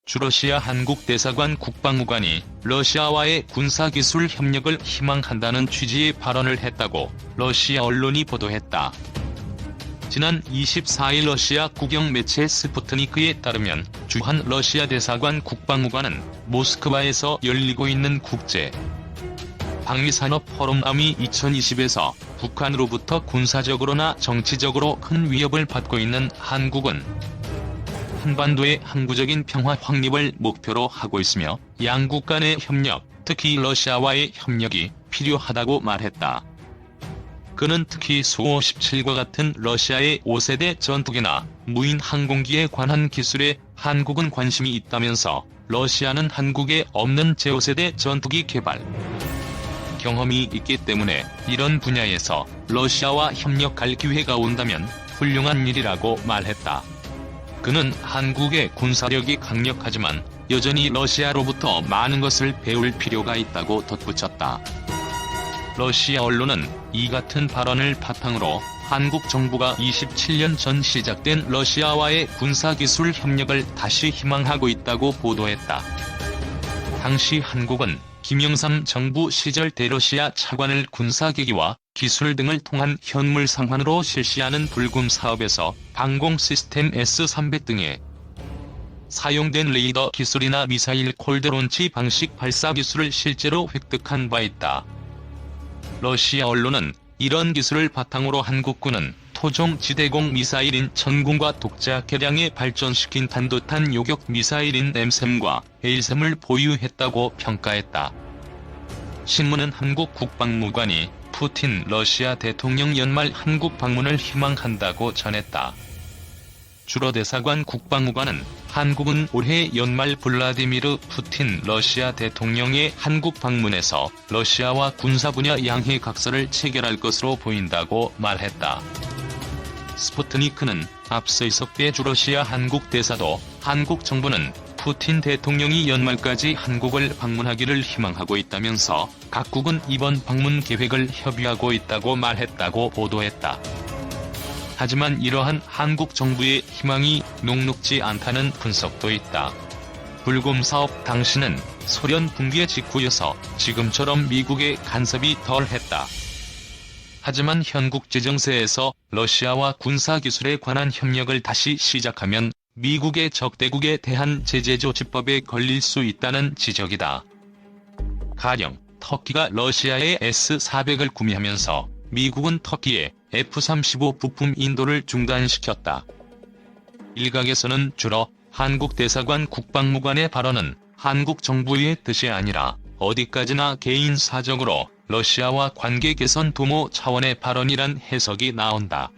주러시아 한국대사관 국방무관이 러시아와의 군사기술 협력을 희망한다는 취지의 발언을 했다고 러시아 언론이 보도했다. 지난 24일 러시아 국영 매체 스푸트니크에 따르면 주한 러시아 대사관 국방무관은 모스크바에서 열리고 있는 국제 방위산업 포럼 아미 2020에서 북한으로부터 군사적으로나 정치적으로 큰 위협을 받고 있는 한국은 한반도의 항구적인 평화 확립을 목표로 하고 있으며 양국 간의 협력, 특히 러시아와의 협력이 필요하다고 말했다. 그는 특히 수-57과 같은 러시아의 5세대 전투기나 무인 항공기에 관한 기술에 한국은 관심이 있다면서 러시아는 한국에 없는 제5세대 전투기 개발 경험이 있기 때문에 이런 분야에서 러시아와 협력할 기회가 온다면 훌륭한 일이라고 말했다. 그는 한국의 군사력이 강력하지만 여전히 러시아로부터 많은 것을 배울 필요가 있다고 덧붙였다. 러시아 언론은 이 같은 발언을 바탕으로 한국 정부가 27년 전 시작된 러시아와의 군사기술 협력을 다시 희망하고 있다고 보도했다. 당시 한국은 김영삼 정부 시절 대러시아 차관을 군사기기와 기술 등을 통한 현물 상환으로 실시하는 불금 사업에서 방공 시스템 S-300 등에 사용된 레이더 기술이나 미사일 콜드론치 방식 발사 기술을 실제로 획득한 바 있다. 러시아 언론은 이런 기술을 바탕으로 한국군은 토종 지대공 미사일인 천궁과 독자개량에 발전시킨 단도탄 요격 미사일인 M3과 A3을 보유했다고 평가했다. 신문은 한국 국방무관이 푸틴 러시아 대통령 연말 한국 방문을 희망한다고 전했다. 주러 대사관 국방무관은 한국은 올해 연말 블라디미르 푸틴 러시아 대통령의 한국 방문에서 러시아와 군사 분야 양해 각서를 체결할 것으로 보인다고 말했다. 스푸트니크는 앞서 이석배 주러시아 한국 대사도 한국 정부는 푸틴 대통령이 연말까지 한국을 방문하기를 희망하고 있다면서 각국은 이번 방문 계획을 협의하고 있다고 말했다고 보도했다. 하지만 이러한 한국 정부의 희망이 녹록지 않다는 분석도 있다. 불금 사업 당시는 소련 붕괴 직후여서 지금처럼 미국의 간섭이 덜했다. 하지만 현국제 정세에서 러시아와 군사기술에 관한 협력을 다시 시작하면 미국의 적대국에 대한 제재조치법에 걸릴 수 있다는 지적이다. 가령 터키가 러시아의 S-400을 구매하면서 미국은 터키에 F-35 부품 인도를 중단시켰다. 일각에서는 주로 한국 대사관 국방무관의 발언은 한국 정부의 뜻이 아니라 어디까지나 개인 사적으로 러시아와 관계 개선 도모 차원의 발언이란 해석이 나온다.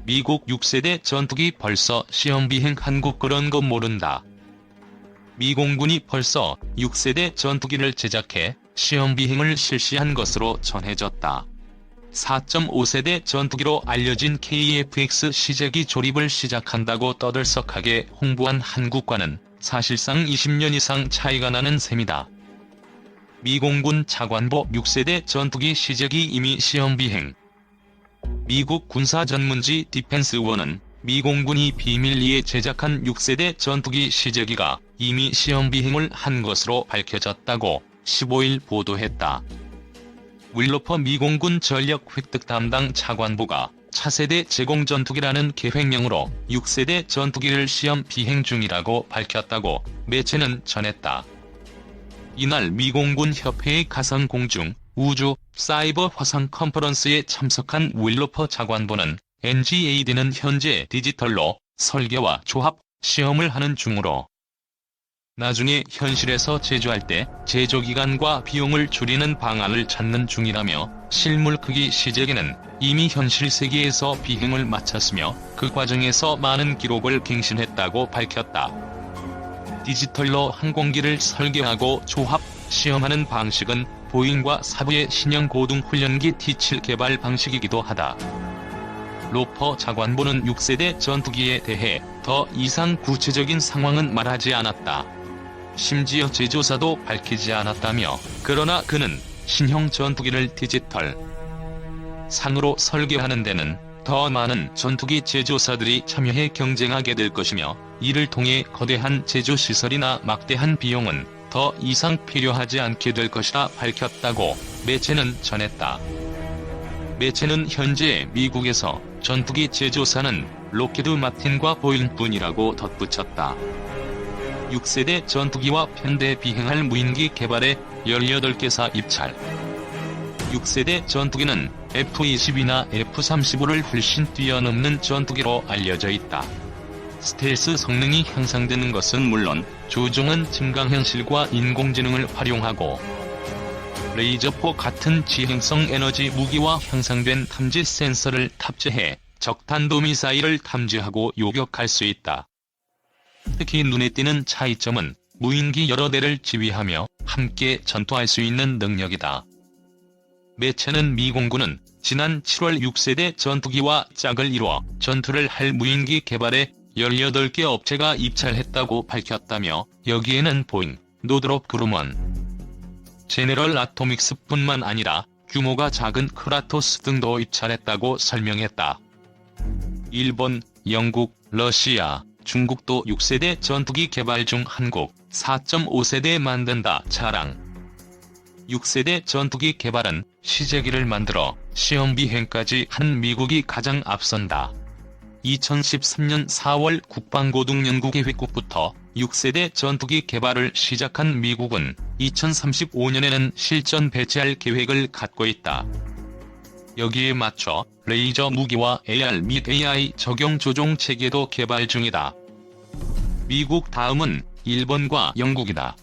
미국 6세대 전투기 벌써 시험 비행 한국 그런 거 모른다. 미 공군이 벌써 6세대 전투기를 제작해 시험 비행을 실시한 것으로 전해졌다. 4.5세대 전투기로 알려진 KF-X 시제기 조립을 시작한다고 떠들썩하게 홍보한 한국과는 사실상 20년 이상 차이가 나는 셈이다. 미 공군 차관보 6세대 전투기 시제기 이미 시험 비행. 미국 군사 전문지 디펜스원은 미 공군이 비밀리에 제작한 6세대 전투기 시제기가 이미 시험 비행을 한 것으로 밝혀졌다고 15일 보도했다. 윌로퍼 미 공군 전력 획득 담당 차관보가 차세대 제공전투기라는 계획명으로 6세대 전투기를 시험 비행 중이라고 밝혔다고 매체는 전했다. 이날 미 공군 협회의 가상 공중 우주 사이버 화상 컨퍼런스에 참석한 윌로퍼 차관보는 NGAD는 현재 디지털로 설계와 조합, 시험을 하는 중으로 나중에 현실에서 제조할 때 제조기간과 비용을 줄이는 방안을 찾는 중이라며 실물 크기 시제기는 이미 현실 세계에서 비행을 마쳤으며 그 과정에서 많은 기록을 갱신했다고 밝혔다. 디지털로 항공기를 설계하고 조합, 시험하는 방식은 보잉과 사부의 신형 고등 훈련기 T-7 개발 방식이기도 하다. 로퍼 차관보는 6세대 전투기에 대해 더 이상 구체적인 상황은 말하지 않았다. 심지어 제조사도 밝히지 않았다며 그러나 그는 신형 전투기를 디지털 상으로 설계하는 데는 더 많은 전투기 제조사들이 참여해 경쟁하게 될 것이며 이를 통해 거대한 제조시설이나 막대한 비용은 더 이상 필요하지 않게 될 것이라 밝혔다고 매체는 전했다. 매체는 현재 미국에서 전투기 제조사는 록히드 마틴과 보잉뿐이라고 덧붙였다. 6세대 전투기와 편대 비행할 무인기 개발에 18개사 입찰. 6세대 전투기는 F-22나 F-35를 훨씬 뛰어넘는 전투기로 알려져 있다. 스텔스 성능이 향상되는 것은 물론 조종은 증강현실과 인공지능을 활용하고 레이저포 같은 지행성 에너지 무기와 향상된 탐지 센서를 탑재해 적탄도미사일을 탐지하고 요격할 수 있다. 특히 눈에 띄는 차이점은 무인기 여러 대를 지휘하며 함께 전투할 수 있는 능력이다. 매체는 미 공군은 지난 7월 6세대 전투기와 짝을 이루어 전투를 할 무인기 개발에 18개 업체가 입찰했다고 밝혔다며 여기에는 보잉, 노드롭 그루먼, 제네럴 아토믹스뿐만 아니라 규모가 작은 크라토스 등도 입찰했다고 설명했다. 일본, 영국, 러시아, 중국도 6세대 전투기 개발 중 한국 4.5세대 만든다 자랑. 6세대 전투기 개발은 시제기를 만들어 시험 비행까지 한 미국이 가장 앞선다. 2013년 4월 국방고등연구계획국부터 6세대 전투기 개발을 시작한 미국은 2035년에는 실전 배치할 계획을 갖고 있다. 여기에 맞춰 레이저 무기와 AR 및 AI 적용 조종 체계도 개발 중이다. 미국 다음은 일본과 영국이다.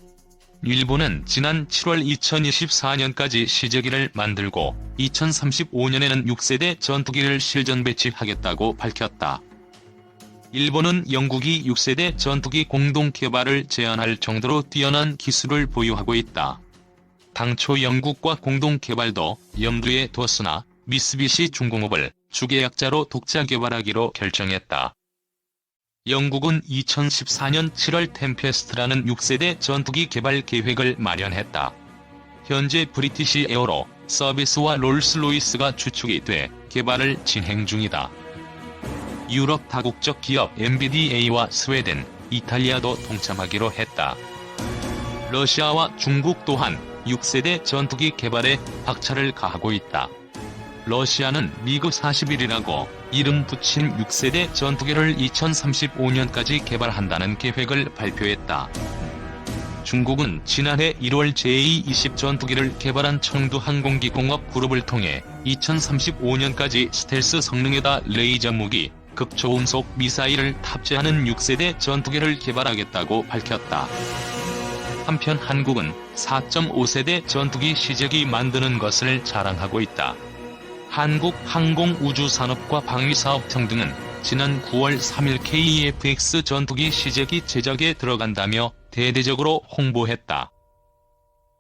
일본은 지난 7월 2024년까지 시제기를 만들고 2035년에는 6세대 전투기를 실전 배치하겠다고 밝혔다. 일본은 영국이 6세대 전투기 공동 개발을 제안할 정도로 뛰어난 기술을 보유하고 있다. 당초 영국과 공동 개발도 염두에 뒀으나 미쓰비시 중공업을 주계약자로 독자 개발하기로 결정했다. 영국은 2014년 7월 템페스트라는 6세대 전투기 개발 계획을 마련했다. 현재 브리티시 에어로 서비스와 롤스로이스가 주축이 돼 개발을 진행 중이다. 유럽 다국적 기업 MBDA와 스웨덴, 이탈리아도 동참하기로 했다. 러시아와 중국 또한 6세대 전투기 개발에 박차를 가하고 있다. 러시아는 미그 41이라고 이름 붙인 6세대 전투기를 2035년까지 개발한다는 계획을 발표했다. 중국은 지난해 1월 제220 전투기를 개발한 청두항공기공업 그룹을 통해 2035년까지 스텔스 성능에다 레이저 무기, 극초음속 미사일을 탑재하는 6세대 전투기를 개발하겠다고 밝혔다. 한편 한국은 4.5세대 전투기 시제기 만드는 것을 자랑하고 있다. 한국항공우주산업과 방위사업청 등은 지난 9월 3일 KF-X 전투기 시제기 제작에 들어간다며 대대적으로 홍보했다.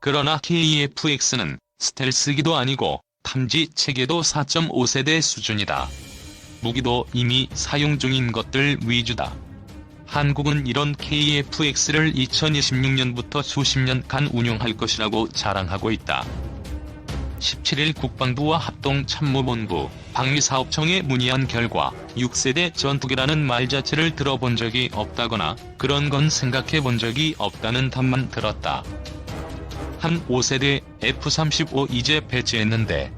그러나 KF-X는 스텔스기도 아니고 탐지 체계도 4.5세대 수준이다. 무기도 이미 사용 중인 것들 위주다. 한국은 이런 KF-X를 2026년부터 수십 년간 운용할 것이라고 자랑하고 있다. 17일 국방부와 합동참모본부, 방위사업청에 문의한 결과 6세대 전투기라는 말 자체를 들어본 적이 없다거나 그런 건 생각해 본 적이 없다는 답만 들었다. 한 5세대 F-35 이제 배치했는데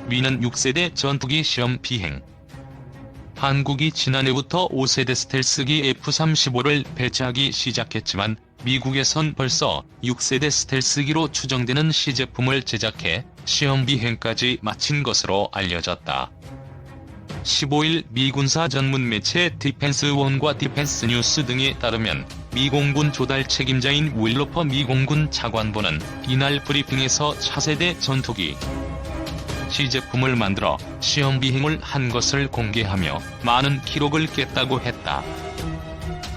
미는 6세대 전투기 시험 비행. 한국이 지난해부터 5세대 스텔스기 F-35를 배치하기 시작했지만 미국에선 벌써 6세대 스텔스기로 추정되는 시제품을 제작해 시험 비행까지 마친 것으로 알려졌다. 15일 미군사 전문 매체 디펜스원과 디펜스뉴스 등에 따르면 미공군 조달 책임자인 윌로퍼 미공군 차관보는 이날 브리핑에서 차세대 전투기 시제품을 만들어 시험 비행을 한 것을 공개하며 많은 기록을 깼다고 했다.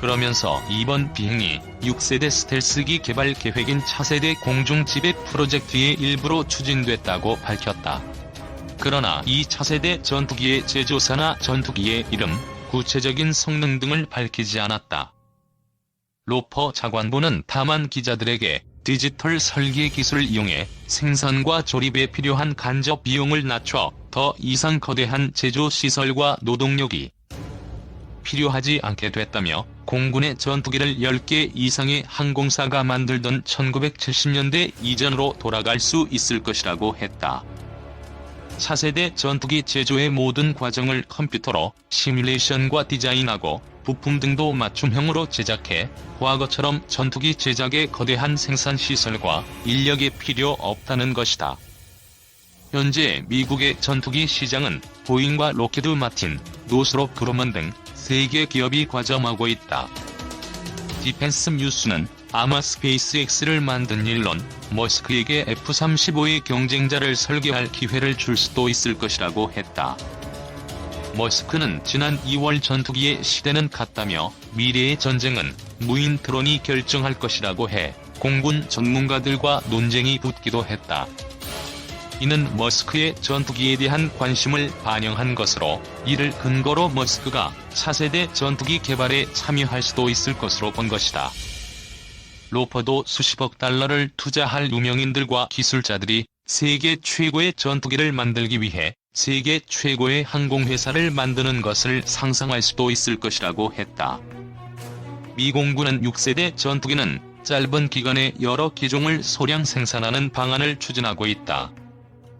그러면서 이번 비행이 6세대 스텔스기 개발 계획인 차세대 공중지배 프로젝트의 일부로 추진됐다고 밝혔다. 그러나 이 차세대 전투기의 제조사나 전투기의 이름, 구체적인 성능 등을 밝히지 않았다. 로퍼 차관보는 다만 기자들에게 디지털 설계 기술을 이용해 생산과 조립에 필요한 간접 비용을 낮춰 더 이상 거대한 제조 시설과 노동력이 필요하지 않게 됐다며 공군의 전투기를 10개 이상의 항공사가 만들던 1970년대 이전으로 돌아갈 수 있을 것이라고 했다. 차세대 전투기 제조의 모든 과정을 컴퓨터로 시뮬레이션과 디자인하고 부품 등도 맞춤형으로 제작해 과거처럼 전투기 제작에 거대한 생산 시설과 인력이 필요 없다는 것이다. 현재 미국의 전투기 시장은 보잉과 록히드 마틴, 노스롭 그루먼 등 3개 기업이 과점하고 있다. 디펜스 뉴스는 아마 스페이스X를 만든 일론 머스크에게 F-35의 경쟁자를 설계할 기회를 줄 수도 있을 것이라고 했다. 머스크는 지난 2월 전투기의 시대는 갔다며 미래의 전쟁은 무인 드론이 결정할 것이라고 해 공군 전문가들과 논쟁이 붙기도 했다. 이는 머스크의 전투기에 대한 관심을 반영한 것으로 이를 근거로 머스크가 차세대 전투기 개발에 참여할 수도 있을 것으로 본 것이다. 로퍼도 수십억 달러를 투자할 유명인들과 기술자들이 세계 최고의 전투기를 만들기 위해 세계 최고의 항공회사를 만드는 것을 상상할 수도 있을 것이라고 했다. 미 공군은 6세대 전투기는 짧은 기간에 여러 기종을 소량 생산하는 방안을 추진하고 있다.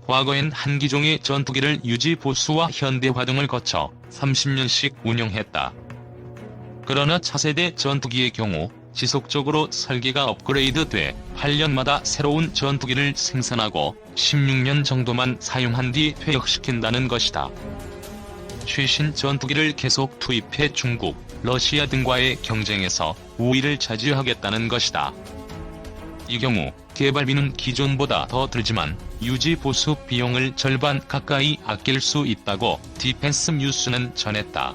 과거엔 한 기종의 전투기를 유지 보수와 현대화 등을 거쳐 30년씩 운영했다. 그러나 차세대 전투기의 경우 지속적으로 설계가 업그레이드돼 8년마다 새로운 전투기를 생산하고 16년 정도만 사용한 뒤 퇴역시킨다는 것이다. 최신 전투기를 계속 투입해 중국, 러시아 등과의 경쟁에서 우위를 차지하겠다는 것이다. 이 경우 개발비는 기존보다 더 들지만 유지 보수 비용을 절반 가까이 아낄 수 있다고 디펜스 뉴스는 전했다.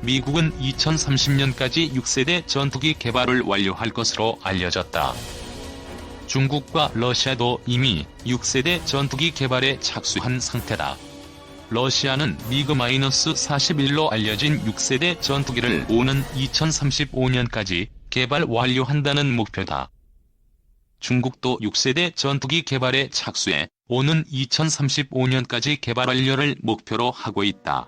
미국은 2030년까지 6세대 전투기 개발을 완료할 것으로 알려졌다. 중국과 러시아도 이미 6세대 전투기 개발에 착수한 상태다. 러시아는 미그-41로 알려진 6세대 전투기를 오는 2035년까지 개발 완료한다는 목표다. 중국도 6세대 전투기 개발에 착수해 오는 2035년까지 개발 완료를 목표로 하고 있다.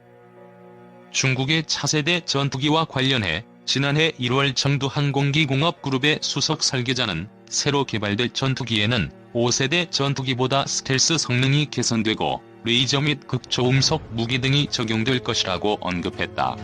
중국의 차세대 전투기와 관련해 지난해 1월 정두항공기공업그룹의 수석 설계자는 새로 개발될 전투기에는 5세대 전투기보다 스텔스 성능이 개선되고 레이저 및 극초음속 무기 등이 적용될 것이라고 언급했다.